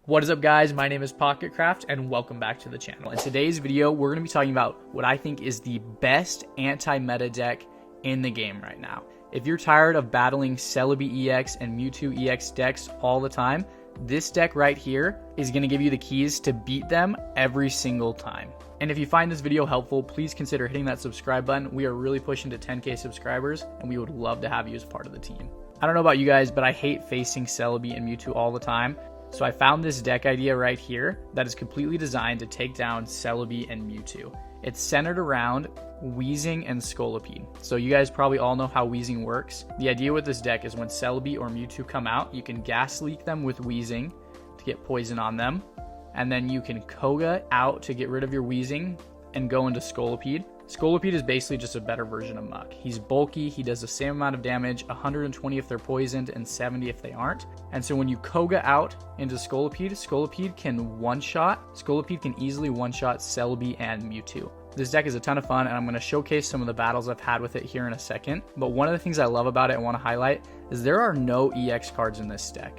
What is up, guys? My name is Pocketcraft and welcome back to the channel. In today's video, we're going to be talking about what I think is the best anti-meta deck in the game right now. If you're tired of battling Celebi EX and Mewtwo EX decks all the time, this deck right here is going to give you the keys to beat them every single time. And if you find this video helpful, please consider hitting that subscribe button. We are really pushing to 10K subscribers and we would love to have you as part of the team. I don't know about you guys, but I hate facing Celebi and Mewtwo all the time. So I found this deck idea right here that is completely designed to take down Celebi and Mewtwo. It's centered around Weezing and Scolipede. So you guys probably all know how Weezing works. The idea with this deck is when Celebi or Mewtwo come out, you can gas leak them with Weezing to get poison on them. And then you can Koga out to get rid of your Weezing and go into Scolipede. Scolipede is basically just a better version of Muck. He's bulky, he does the same amount of damage, 120 if they're poisoned and 70 if they aren't. And so when you Koga out into Scolipede, Scolipede can one-shot. Scolipede can easily one-shot Celebi and Mewtwo. This deck is a ton of fun and I'm going to showcase some of the battles I've had with it here in a second. But one of the things I love about it and want to highlight is there are no EX cards in this deck.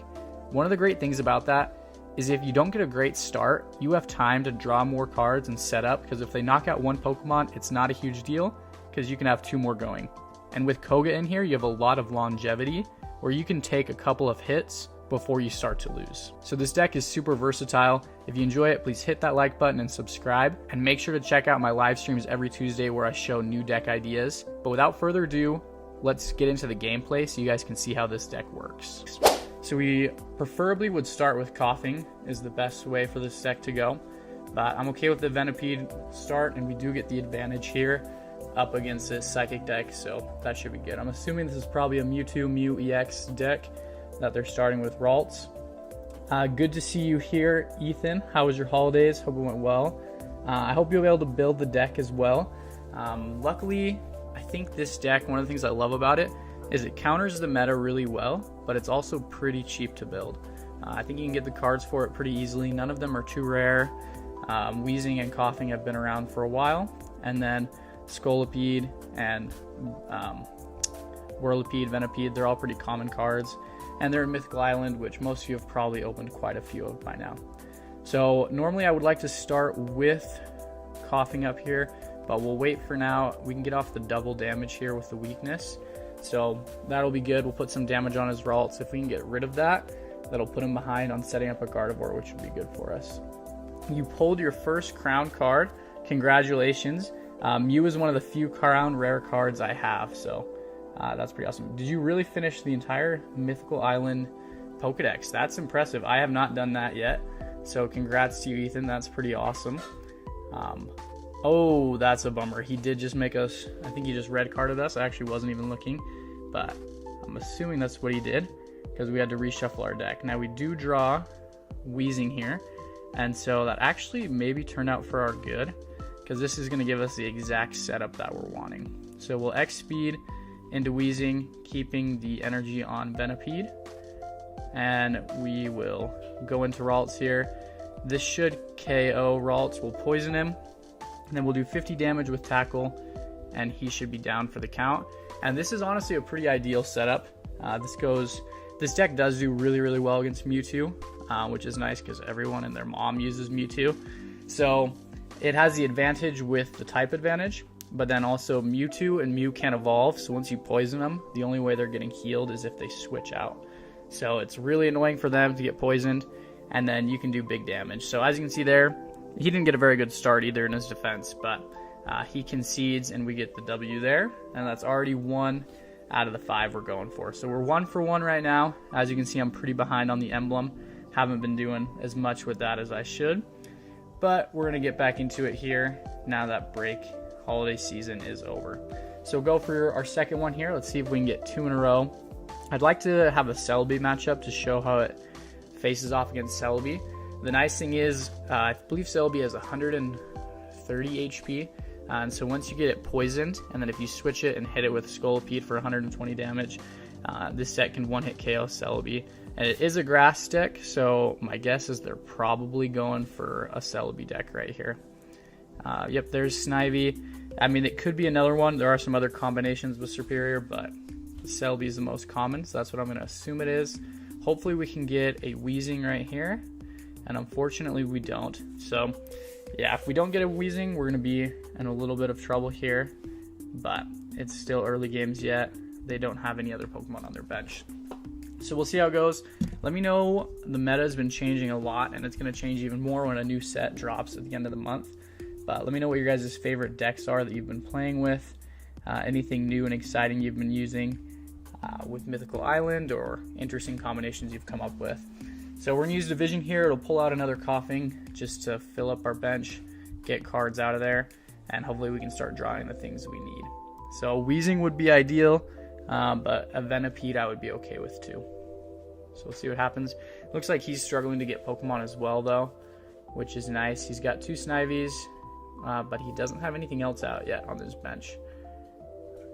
One of the great things about that is if you don't get a great start, you have time to draw more cards and set up, because if they knock out one Pokemon, it's not a huge deal because you can have two more going. And with Koga in here, you have a lot of longevity where you can take a couple of hits before you start to lose. So this deck is super versatile. If you enjoy it, please hit that like button and subscribe, and make sure to check out my live streams every Tuesday where I show new deck ideas. But without further ado, let's get into the gameplay so you guys can see how this deck works. So we preferably would start with Coughing is the best way for this deck to go. But I'm okay with the Venipede start, and we do get the advantage here up against this Psychic deck, so that should be good. I'm assuming this is probably a Mewtwo Mew EX deck that they're starting with Ralts. Good to see you here, Ethan. How was your holidays? Hope it went well. I hope you'll be able to build the deck as well. Luckily, I think this deck, one of the things I love about it is it counters the meta really well, but it's also pretty cheap to build. I think you can get the cards for it pretty easily. None of them are too rare. Weezing and Coughing have been around for a while, and then Scolipede and Whirlipede, Venipede, they're all pretty common cards, and they're in Mythical Island, which most of you have probably opened quite a few of by now. So normally I would like to start with Coughing up here, but we'll wait for now. We can get off the double damage here with the weakness. So that'll be good. We'll put some damage on his Ralts. If we can get rid of that, that'll put him behind on setting up a Gardevoir, which would be good for us. You pulled your first Crown card. Congratulations. Mew is one of the few Crown rare cards I have, so that's pretty awesome. Did you really finish the entire Mythical Island Pokedex? That's impressive. I have not done that yet, so congrats to you, Ethan. That's pretty awesome. Oh, that's a bummer. He did just make us, I think he just red carded us. I actually wasn't even looking, but I'm assuming that's what he did because we had to reshuffle our deck. Now we do draw Weezing here, and so that actually maybe turned out for our good because this is going to give us the exact setup that we're wanting. So we'll X speed into Weezing, keeping the energy on Venipede, and we will go into Ralts here. This should KO Ralts. We'll poison him. And then we'll do 50 damage with Tackle, and he should be down for the count. And this is honestly a pretty ideal setup. This deck does do really, really well against Mewtwo, which is nice because everyone and their mom uses Mewtwo. So it has the advantage with the type advantage, but then also Mewtwo and Mew can't evolve. So once you poison them, the only way they're getting healed is if they switch out. So it's really annoying for them to get poisoned, and then you can do big damage. So as you can see there, he didn't get a very good start either in his defense, but he concedes and we get the W there, and that's already 1 out of the 5 we're going for. So we're 1 for 1 right now. As you can see, I'm pretty behind on the emblem. Haven't been doing as much with that as I should, but we're going to get back into it here now that holiday season is over. So go for our second one here. Let's see if we can get 2 in a row. I'd like to have a Celebi matchup to show how it faces off against Celebi. The nice thing is, I believe Celebi has 130 HP, and so once you get it poisoned, and then if you switch it and hit it with Scolipede for 120 damage, this deck can one-hit KO Celebi. And it is a grass deck, so my guess is they're probably going for a Celebi deck right here. Yep, there's Snivy. I mean, it could be another one. There are some other combinations with Superior, but Celebi is the most common, so that's what I'm going to assume it is. Hopefully we can get a Weezing right here. and unfortunately we don't. So yeah, if we don't get a Weezing, we're going to be in a little bit of trouble here, but it's still early games yet. They don't have any other Pokemon on their bench. So we'll see how it goes. Let me know. The meta has been changing a lot, and it's going to change even more when a new set drops at the end of the month. But let me know what your guys' favorite decks are that you've been playing with. Anything new and exciting you've been using with Mythical Island, or interesting combinations you've come up with. So we're going to use Division here. It'll pull out another Coughing just to fill up our bench, get cards out of there, and hopefully we can start drawing the things we need. So Weezing would be ideal, but a Venipede I would be okay with too. So we'll see what happens. Looks like he's struggling to get Pokemon as well though, which is nice. He's got 2 Snivies, but he doesn't have anything else out yet on his bench.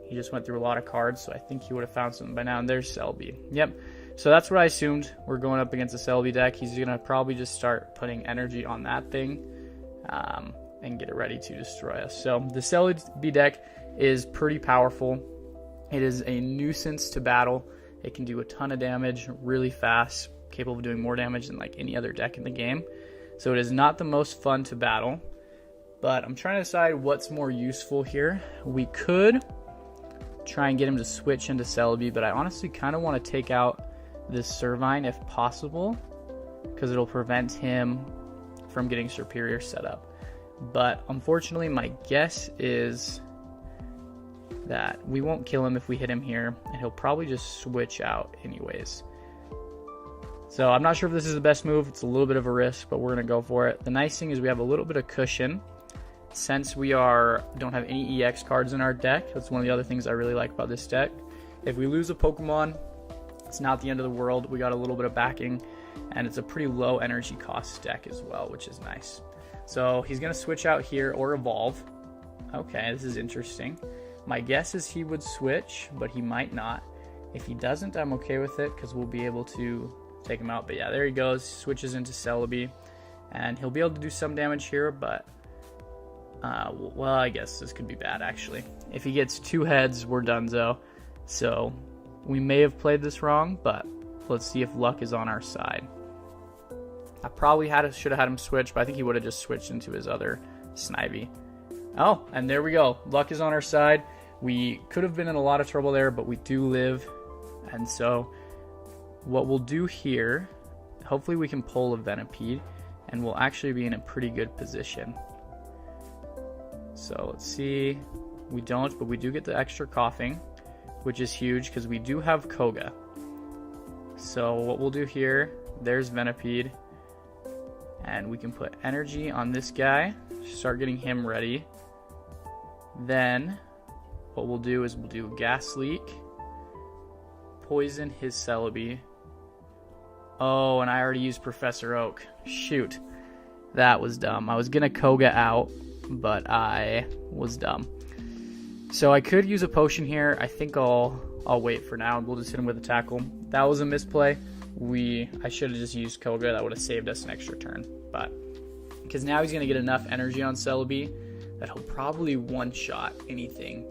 He just went through a lot of cards, so I think he would have found something by now. And there's Celebi. Yep. So that's what I assumed. We're going up against a Celebi deck. He's going to probably just start putting energy on that thing and get it ready to destroy us. So the Celebi deck is pretty powerful. It is a nuisance to battle. It can do a ton of damage really fast, capable of doing more damage than like any other deck in the game. So it is not the most fun to battle, but I'm trying to decide what's more useful here. We could try and get him to switch into Celebi, but I honestly kind of want to take out this Servine if possible, because it'll prevent him from getting Superior set up. But unfortunately, my guess is that we won't kill him if we hit him here, and he'll probably just switch out anyways. So I'm not sure if this is the best move. It's a little bit of a risk, but we're going to go for it. The nice thing is we have a little bit of cushion since we don't have any EX cards in our deck. That's one of the other things I really like about this deck. If we lose a Pokemon, it's not the end of the world. We got a little bit of backing, and it's a pretty low energy cost deck as well, which is nice. So he's going to switch out here or evolve. Okay, this is interesting. My guess is he would switch, but he might not. If he doesn't, I'm okay with it because we'll be able to take him out. But yeah, there he goes. Switches into Celebi, and he'll be able to do some damage here, but well, I guess this could be bad actually. If he gets 2 heads, we're donezo. So we may have played this wrong, but let's see if luck is on our side. I probably should have had him switch, but I think he would have just switched into his other Snivy. Oh, and there we go. Luck is on our side. We could have been in a lot of trouble there, but we do live. And so what we'll do here, hopefully we can pull a Venipede, and we'll actually be in a pretty good position. So let's see. We don't, but we do get the extra Coughing, which is huge because we do have Koga. So what we'll do here, there's Venipede, and we can put energy on this guy, start getting him ready. Then what we'll do is we'll do Gas Leak, poison his Celebi. Oh, and I already used Professor Oak. Shoot, that was dumb. I was gonna Koga out, but I was dumb. So I could use a potion here. I think I'll wait for now. We'll just hit him with a tackle. That was a misplay. I should have just used Koga. That would have saved us an extra turn. But because now he's gonna get enough energy on Celebi that he'll probably one-shot anything,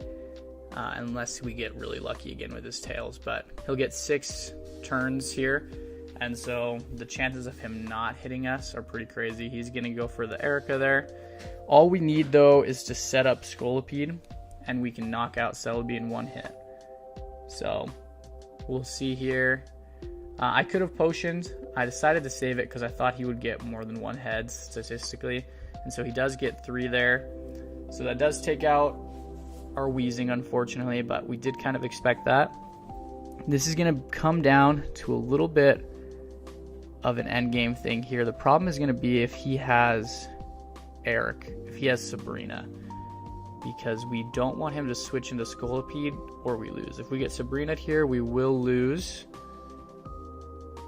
unless we get really lucky again with his tails. But he'll get 6 turns here, and so the chances of him not hitting us are pretty crazy. He's gonna go for the Erica there. All we need though is to set up Scolipede, and we can knock out Celebi in 1 hit. So we'll see here. I could have potioned. I decided to save it because I thought he would get more than 1 head statistically, and so he does get 3 there. So that does take out our Weezing, unfortunately, but we did kind of expect that. This is going to come down to a little bit of an endgame thing here. The problem is going to be if he has Eric, if he has Sabrina, because we don't want him to switch into Scolipede or we lose. If we get Sabrina here, we will lose,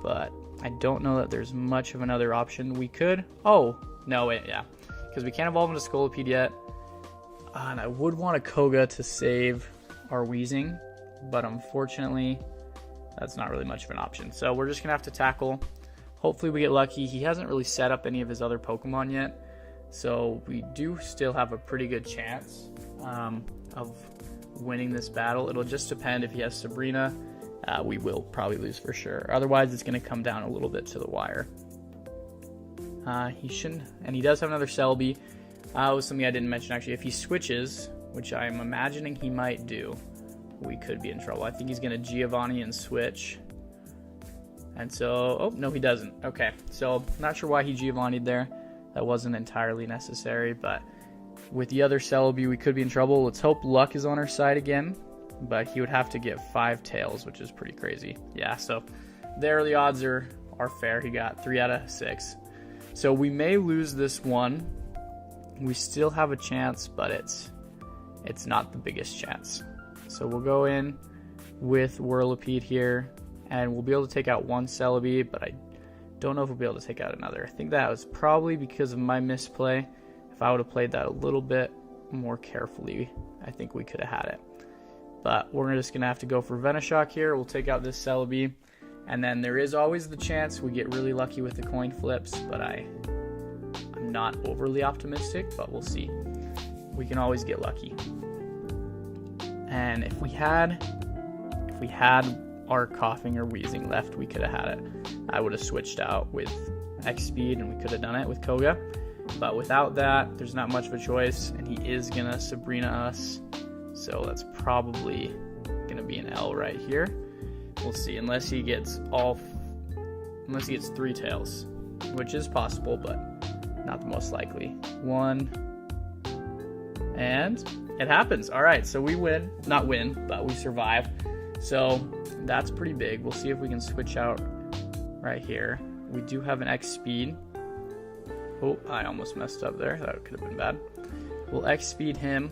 but I don't know that there's much of another option. We could, oh, no, wait, yeah, because we can't evolve into Scolipede yet. And I would want a Koga to save our Weezing, but unfortunately, that's not really much of an option. So we're just going to have to tackle. Hopefully we get lucky. He hasn't really set up any of his other Pokemon yet, so we do still have a pretty good chance of winning this battle. It'll just depend if he has Sabrina. We will probably lose for sure. Otherwise, it's going to come down a little bit to the wire. He shouldn't, and he does have another Celebi. Was something I didn't mention actually. If he switches, which I'm imagining he might do, we could be in trouble. I think he's going to Giovanni and switch. And so, oh, no, he doesn't. Okay, so not sure why he Giovanni'd there. That wasn't entirely necessary, but with the other Celebi, we could be in trouble. Let's hope luck is on our side again, but he would have to get 5 tails, which is pretty crazy. Yeah, so there the odds are fair. He got 3 out of 6. So we may lose this one. We still have a chance, but it's not the biggest chance. So we'll go in with Whirlipede here, and we'll be able to take out one Celebi, but I don't know if we'll be able to take out another. I think that was probably because of my misplay. If I would have played that a little bit more carefully, I think we could have had it. But we're just going to have to go for Venoshock here. We'll take out this Celebi, and then there is always the chance we get really lucky with the coin flips, but I'm not overly optimistic, but we'll see. We can always get lucky. And if we had our coughing or wheezing left, we could have had it. I would have switched out with X speed and we could have done it with Koga, but without that, there's not much of a choice, and he is gonna Sabrina us, so that's probably gonna be an L right here. We'll see, unless he gets 3 tails, which is possible, but not the most likely. 1, and it happens. All right, so we win, not win, but we survive. So that's pretty big. We'll see if we can switch out right here. We do have an X speed. Oh, I almost messed up there. That could have been bad. We'll X speed him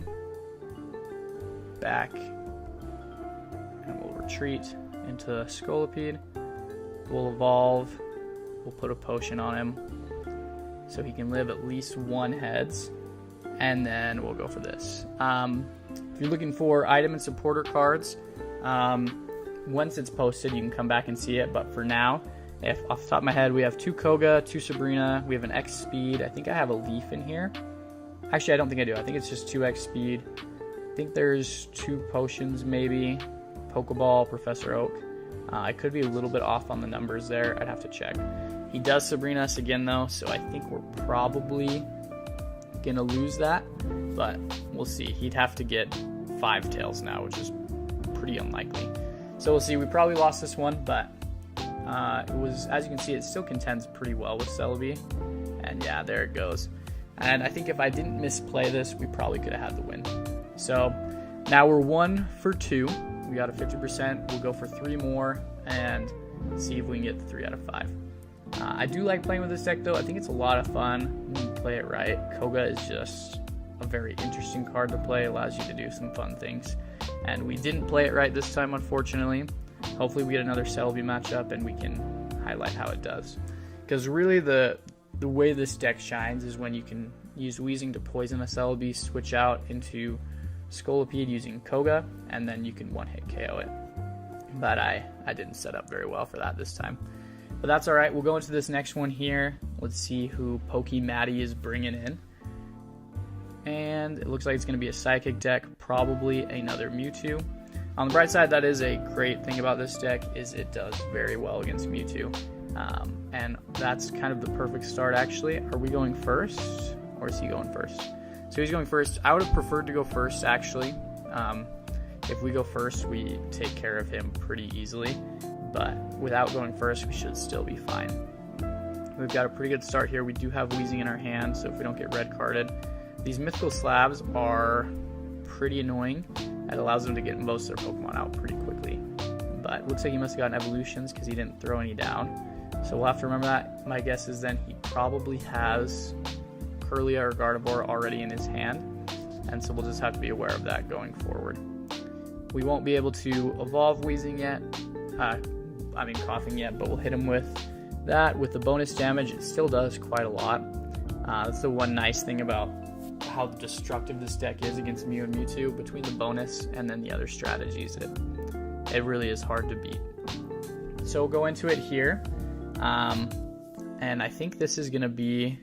back, and we'll retreat into Scolipede. We'll evolve. We'll put a potion on him so he can live at least 1 heads, and then we'll go for this. If you're looking for item and supporter cards, once it's posted, you can come back and see it. But for now, if off the top of my head, we have 2 Koga, 2 Sabrina, we have an X speed. I think I have a leaf in here. Actually, I don't think I do. I think it's just 2 X speed. I think there's 2 potions, maybe. Pokeball, Professor Oak. I could be a little bit off on the numbers there. I'd have to check. He does Sabrina us again, though, so I think we're probably gonna lose that, but we'll see. He'd have to get 5 tails now, which is pretty unlikely. So we'll see. We probably lost this one, but it was, as you can see, it still contends pretty well with Celebi. And yeah, there it goes. And I think if I didn't misplay this, we probably could have had the win. So now we're 1 for 2. We got a 50%. We'll go for 3 more and see if we can get the 3 out of 5. I do like playing with this deck, though. I think it's a lot of fun when you play it right. Koga is just a very interesting card to play. It allows you to do some fun things. And we didn't play it right this time, unfortunately. Hopefully we get another Celebi matchup and we can highlight how it does. Because really the way this deck shines is when you can use Weezing to poison a Celebi, switch out into Scolipede using Koga, and then you can one-hit KO it. But I didn't set up very well for that this time. But that's alright. We'll go into this next one here. Let's see who Maddie is bringing in. And it looks like it's going to be a Psychic deck, probably another Mewtwo. On the bright side, that is a great thing about this deck, is it does very well against Mewtwo. And that's kind of the perfect start, actually. Are we going first, or is he going first? So he's going first. I would have preferred to go first, actually. If we go first, we take care of him pretty easily. But without going first, we should still be fine. We've got a pretty good start here. We do have Weezing in our hand, so if we don't get red carded. These mythical slabs are pretty annoying. It allows them to get most of their Pokemon out pretty quickly. But it looks like he must have gotten evolutions because he didn't throw any down. So we'll have to remember that. My guess is then he probably has Kirlia or Gardevoir already in his hand. And so we'll just have to be aware of that going forward. We won't be able to evolve Weezing yet. Coughing yet, but we'll hit him with that. With the bonus damage, it still does quite a lot. That's the one nice thing about how destructive this deck is against Mew and Mewtwo. Between the bonus and then the other strategies, it really is hard to beat. So we'll go into it here. And I think this is going to be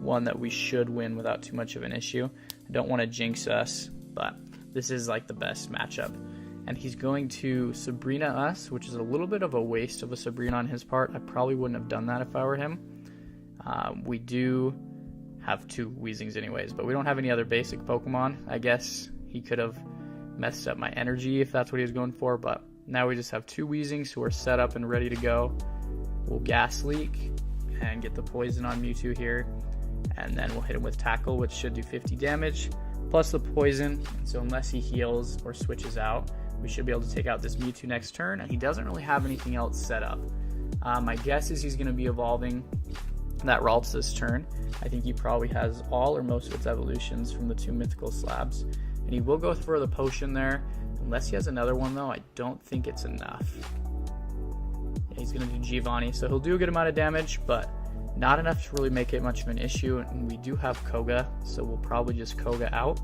one that we should win without too much of an issue. I don't want to jinx us, but this is like the best matchup. And he's going to Sabrina us, which is a little bit of a waste of a Sabrina on his part. I probably wouldn't have done that if I were him. We do have 2 Weezings anyways, but we don't have any other basic Pokemon. I guess he could have messed up my energy if that's what he was going for, but now we just have 2 Weezings who are set up and ready to go. We'll Gas Leak and get the poison on Mewtwo here, and then we'll hit him with Tackle, which should do 50 damage, plus the poison. So unless he heals or switches out, we should be able to take out this Mewtwo next turn, and he doesn't really have anything else set up. My guess is he's going to be evolving that Ralts this turn. I think he probably has all or most of its evolutions from the 2 mythical slabs, and he will go for the potion there. Unless he has another one though, I don't think it's enough. Yeah, he's going to do Giovanni, so he'll do a good amount of damage, but not enough to really make it much of an issue. And we do have Koga, so we'll probably just Koga out,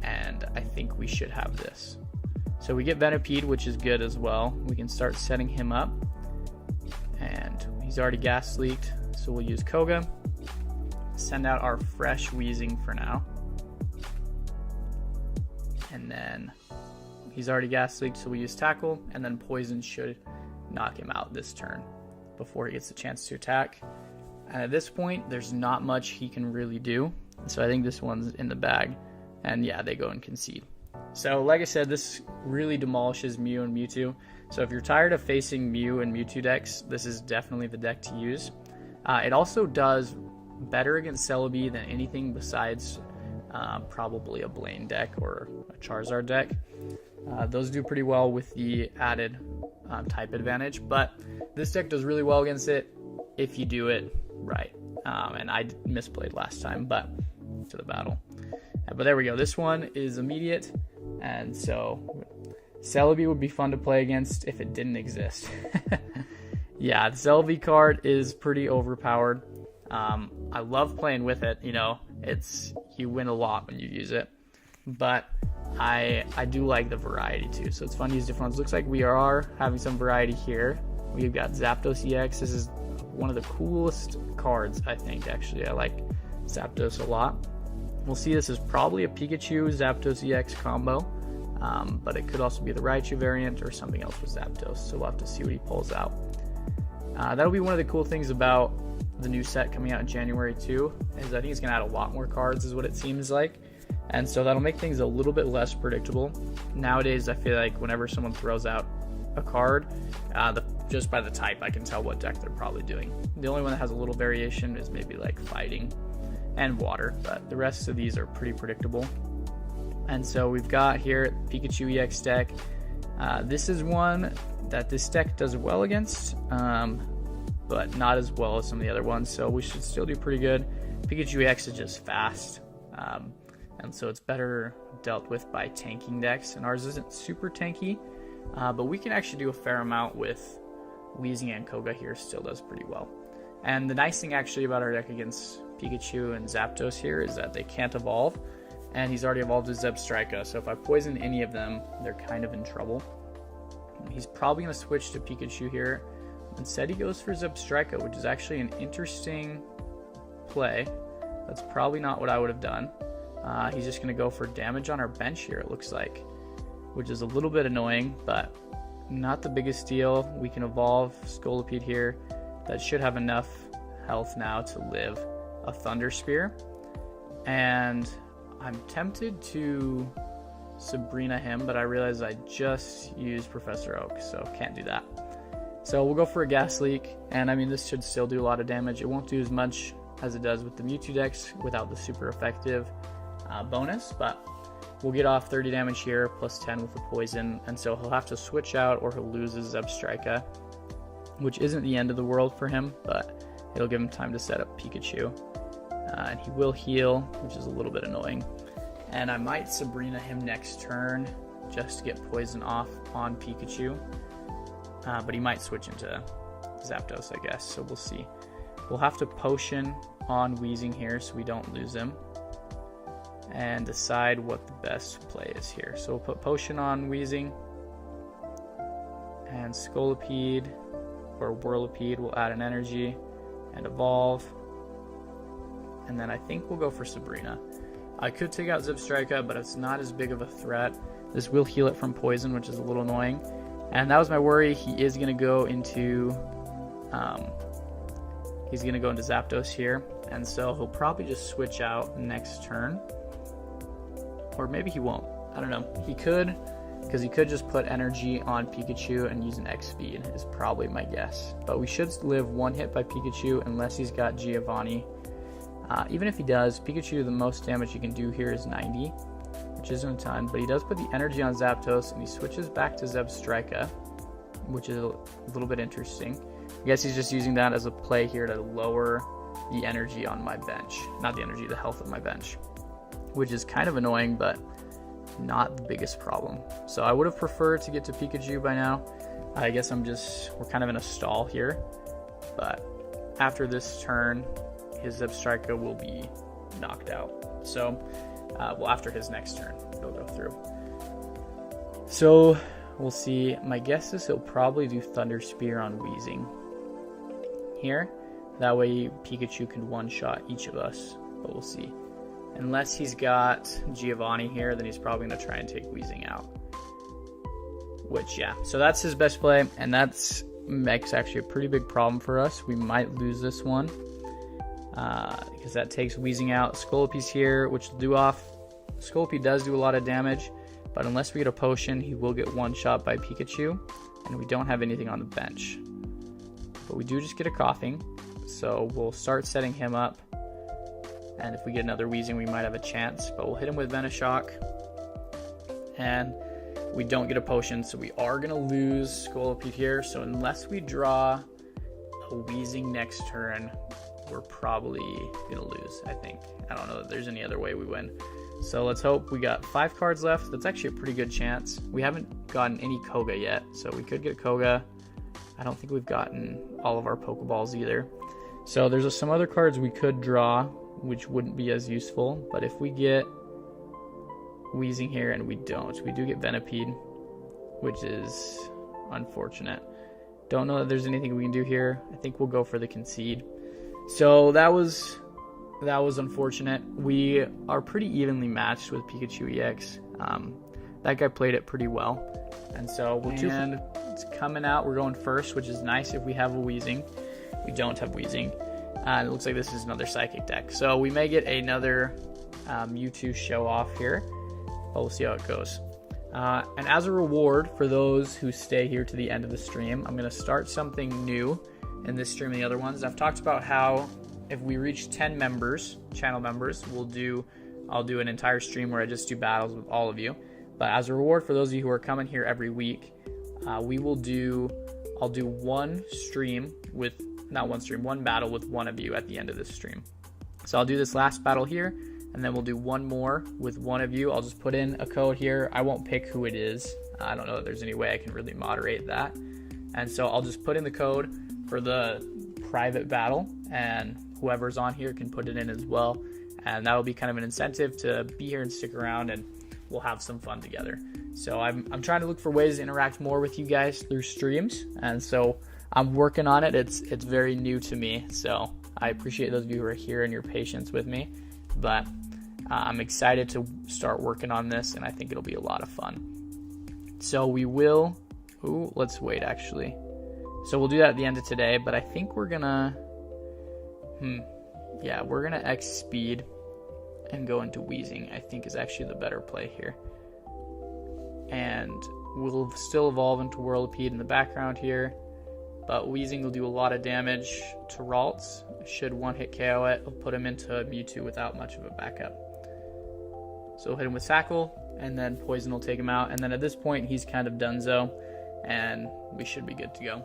and I think we should have this. So we get Venipede, which is good as well. We can start setting him up, and he's already Gas Leaked, so we'll use Koga, send out our fresh Weezing for now, and then he's already Gas Leaked, so we use Tackle, and then Poison should knock him out this turn before he gets a chance to attack. And at this point, there's not much he can really do, so I think this one's in the bag, and yeah, they go and concede. So like I said, this really demolishes Mew and Mewtwo. So if you're tired of facing Mew and Mewtwo decks, this is definitely the deck to use. It also does better against Celebi than anything besides probably a Blaine deck or a Charizard deck. Those do pretty well with the added type advantage, but this deck does really well against it if you do it right. And I misplayed last time, but to the battle. But there we go. This one is immediate, and so Celebi would be fun to play against if it didn't exist. Yeah, the Celebi card is pretty overpowered. I love playing with it. You know, you win a lot when you use it, but I do like the variety too. So it's fun to use different ones. Looks like we are having some variety here. We've got Zapdos EX. This is one of the coolest cards, I think. Actually, I like Zapdos a lot. We'll see, this is probably a Pikachu Zapdos EX combo, but it could also be the Raichu variant or something else with Zapdos, so we'll have to see what he pulls out. That'll be one of the cool things about the new set coming out in January too, is I think it's going to add a lot more cards is what it seems like, and so that'll make things a little bit less predictable. Nowadays I feel like whenever someone throws out a card, just by the type I can tell what deck they're probably doing. The only one that has a little variation is maybe like Fighting and Water, but the rest of these are pretty predictable. And so we've got here Pikachu EX deck. This is one that this deck does well against, but not as well as some of the other ones, so we should still do pretty good. Pikachu EX is just fast, and so it's better dealt with by tanking decks, and ours isn't super tanky, but we can actually do a fair amount with Weezing, and Koga here still does pretty well. And the nice thing actually about our deck against Pikachu and Zapdos here is that they can't evolve, and he's already evolved his Zebstrika, so if I poison any of them, they're kind of in trouble. He's probably going to switch to Pikachu here. Instead he goes for Zebstrika, which is actually an interesting play. That's probably not what I would have done. He's just going to go for damage on our bench here, it looks like, which is a little bit annoying, but not the biggest deal. We can evolve Scolipede here. That should have enough health now to live a Thunder Spear, and I'm tempted to Sabrina him, but I realize I just used Professor Oak, so can't do that. So we'll go for a Gas Leak, and I mean this should still do a lot of damage. It won't do as much as it does with the Mewtwo decks without the super effective bonus, but we'll get off 30 damage here plus 10 with the poison, and so he'll have to switch out or he'll lose his Zebstrika, which isn't the end of the world for him, but it'll give him time to set up Pikachu. And he will heal, which is a little bit annoying. And I might Sabrina him next turn just to get poison off on Pikachu. But he might switch into Zapdos, I guess, so we'll see. We'll have to potion on Weezing here so we don't lose him, and decide what the best play is here. So we'll put potion on Weezing, and Scolipede or Whirlipede will add an energy and evolve. And then I think we'll go for Sabrina. I could take out Zebstrika, but it's not as big of a threat. This will heal it from poison, which is a little annoying. And that was my worry. He is going to go into He's going to go into Zapdos here, and so he'll probably just switch out next turn. Or maybe he won't. I don't know. He could, because he could just put energy on Pikachu and use an X speed is probably my guess. But we should live one hit by Pikachu unless he's got Giovanni. Even if he does, Pikachu, the most damage he can do here is 90, which isn't a ton. But he does put the energy on Zapdos, and he switches back to Zebstrika, which is a little bit interesting. I guess he's just using that as a play here to lower the energy on my bench. Not the energy, the health of my bench. Which is kind of annoying, but not the biggest problem. So I would have preferred to get to Pikachu by now. I guess we're kind of in a stall here. But after this turn, his Zebstrika will be knocked out. So, well, after his next turn, it'll go through. So, we'll see. My guess is he'll probably do Thunder Spear on Weezing here. That way Pikachu can one-shot each of us, but we'll see. Unless he's got Giovanni here, then he's probably going to try and take Weezing out. Which, yeah. So that's his best play, and that makes actually a pretty big problem for us. We might lose this one, because that takes Weezing out. Scolipy's here, which will do off. Scolipy does do a lot of damage, but unless we get a potion, he will get one-shot by Pikachu, and we don't have anything on the bench. But we do just get a Coughing, so we'll start setting him up. And if we get another Weezing, we might have a chance. But we'll hit him with Venoshock. And we don't get a potion, so we are going to lose Scolipede here. So unless we draw a Weezing next turn, we're probably going to lose, I think. I don't know that there's any other way we win. So let's hope. We got 5 cards left. That's actually a pretty good chance. We haven't gotten any Koga yet, so we could get Koga. I don't think we've gotten all of our Pokeballs either. So there's some other cards we could draw, which wouldn't be as useful. But if we get Weezing here and we don't, we do get Venipede, which is unfortunate. Don't know that there's anything we can do here. I think we'll go for the concede. So that was unfortunate. We are pretty evenly matched with Pikachu EX. That guy played it pretty well. And so we're it's coming out. We're going first, which is nice if we have a Weezing. We don't have Weezing. And it looks like this is another Psychic deck. So we may get another Mewtwo show off here. But we'll see how it goes. And as a reward for those who stay here to the end of the stream, I'm going to start something new in this stream and the other ones. I've talked about how if we reach 10 members, channel members, I'll do an entire stream where I just do battles with all of you. But as a reward for those of you who are coming here every week, I'll do one battle with one of you at the end of this stream. So I'll do this last battle here, and then we'll do one more with one of you. I'll just put in a code here. I won't pick who it is. I don't know if there's any way I can really moderate that. And so I'll just put in the code for the private battle, and whoever's on here can put it in as well. And that'll be kind of an incentive to be here and stick around, and we'll have some fun together. So I'm trying to look for ways to interact more with you guys through streams, and so I'm working on it. It's very new to me, so I appreciate those of you who are here and your patience with me. But I'm excited to start working on this, and I think it'll be a lot of fun. So we will... Ooh, let's wait, actually. So we'll do that at the end of today, but I think we're gonna... Yeah, we're gonna X speed and go into Weezing, I think is actually the better play here. And we'll still evolve into Whirlipede in the background here, but Weezing will do a lot of damage to Ralts. Should one-hit KO it, it'll put him into Mewtwo without much of a backup. So we'll hit him with Sackle, and then Poison will take him out, and then at this point he's kind of donezo, and we should be good to go.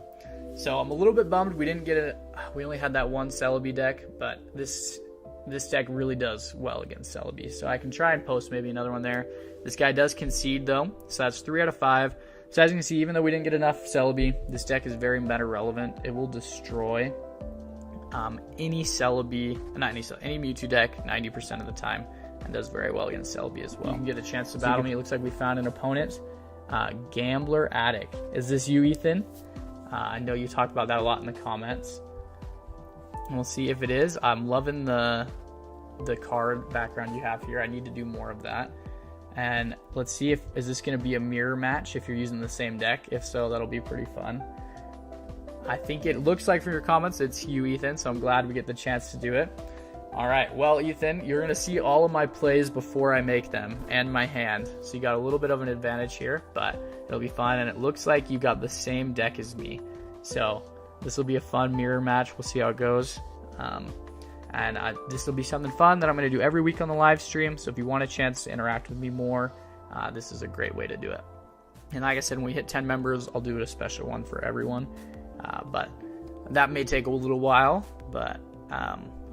So I'm a little bit bummed we didn't get it. We only had that one Celebi deck, but this deck really does well against Celebi. So I can try and post maybe another one there. This guy does concede though, so that's 3 out of 5. So as you can see, even though we didn't get enough Celebi, this deck is very meta relevant. It will destroy any Mewtwo deck 90% of the time, and does very well against Celebi as well. You can get a chance to battle me. It looks like we found an opponent. Gambler Attic. Is this you, Ethan? I know you talked about that a lot in the comments. And we'll see if it is. I'm loving the card background you have here. I need to do more of that. And let's see is this going to be a mirror match if you're using the same deck. If so, that'll be pretty fun. I think it looks like from your comments it's you, Ethan, so I'm glad we get the chance to do it. All right, well, Ethan, you're going to see all of my plays before I make them and my hand. So you got a little bit of an advantage here, but it'll be fine. And it looks like you got the same deck as me. So this will be a fun mirror match. We'll see how it goes. This will be something fun that I'm going to do every week on the live stream. So if you want a chance to interact with me more, this is a great way to do it. And like I said, when we hit 10 members, I'll do a special one for everyone. But that may take a little while, but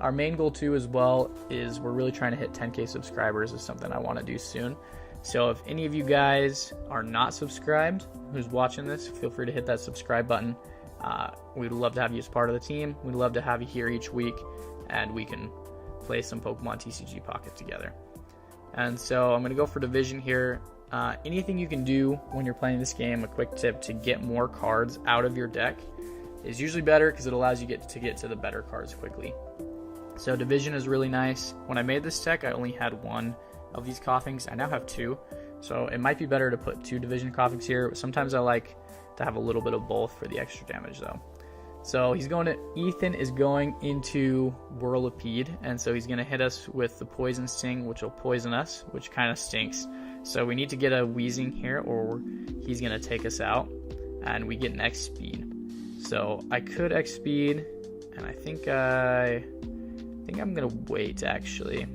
our main goal too as well is we're really trying to hit 10K subscribers is something I want to do soon. So if any of you guys are not subscribed, who's watching this, feel free to hit that subscribe button. We'd love to have you as part of the team. We'd love to have you here each week, and we can play some Pokemon TCG Pocket together. And so I'm going to go for division here. Anything you can do when you're playing this game, a quick tip to get more cards out of your deck is usually better because it allows you to get to the better cards quickly. So division is really nice. When I made this deck, I only had one of these Coughings. I now have two, so it might be better to put two division Coughings here. Sometimes I like to have a little bit of both for the extra damage though. So Ethan is going into Whirlipede, and so he's going to hit us with the Poison Sting, which will poison us, which kind of stinks. So we need to get a Wheezing here, or he's going to take us out, and we get an X Speed. So I could X Speed, and I think I'm going to wait, actually.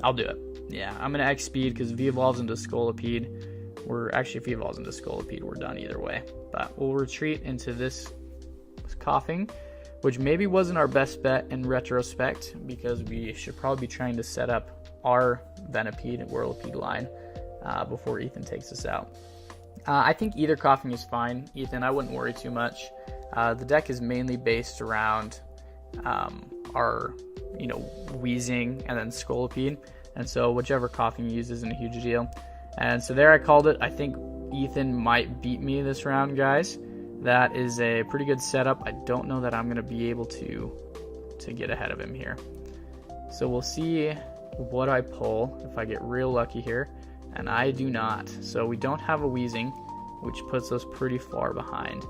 I'll do it. Yeah, I'm going to X Speed because if he evolves into Scolipede, if he evolves into Scolipede, we're done either way. But we'll retreat into this Coughing, which maybe wasn't our best bet in retrospect because we should probably be trying to set up our Venipede and Whirlipede line before Ethan takes us out. I think either Coughing is fine, Ethan. I wouldn't worry too much. The deck is mainly based around our, Wheezing and then Scolipede, and so whichever Coughing you use isn't a huge deal. And so there I called it. I think Ethan might beat me this round, guys. That is a pretty good setup. I don't know that I'm going to be able to get ahead of him here. So we'll see what I pull if I get real lucky here. And I do not. So we don't have a Wheezing, which puts us pretty far behind.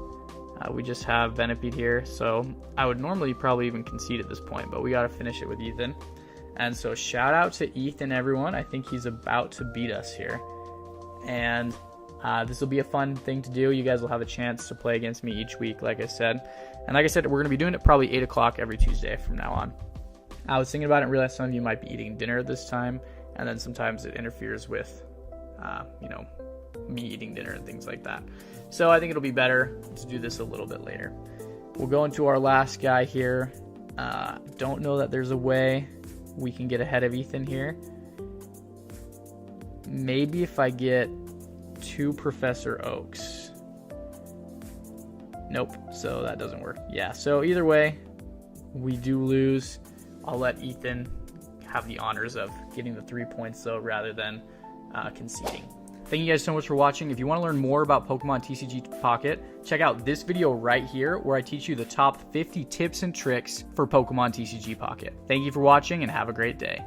We just have Venipede here. So I would normally probably even concede at this point, but we got to finish it with Ethan. And so shout out to Ethan, everyone. I think he's about to beat us here. And this will be a fun thing to do. You guys will have a chance to play against me each week, like I said. And like I said, we're going to be doing it probably 8 o'clock every Tuesday from now on. I was thinking about it and realized some of you might be eating dinner at this time. And then sometimes it interferes with, me eating dinner and things like that. So I think it'll be better to do this a little bit later. We'll go into our last guy here. Don't know that there's a way we can get ahead of Ethan here. Maybe if I get 2 Professor Oaks. Nope, so that doesn't work. Yeah, so either way, we do lose. I'll let Ethan have the honors of getting the 3 points though, rather than conceding. Thank you guys so much for watching. If you want to learn more about Pokemon TCG Pocket, check out this video right here where I teach you the top 50 tips and tricks for Pokemon TCG Pocket. Thank you for watching and have a great day.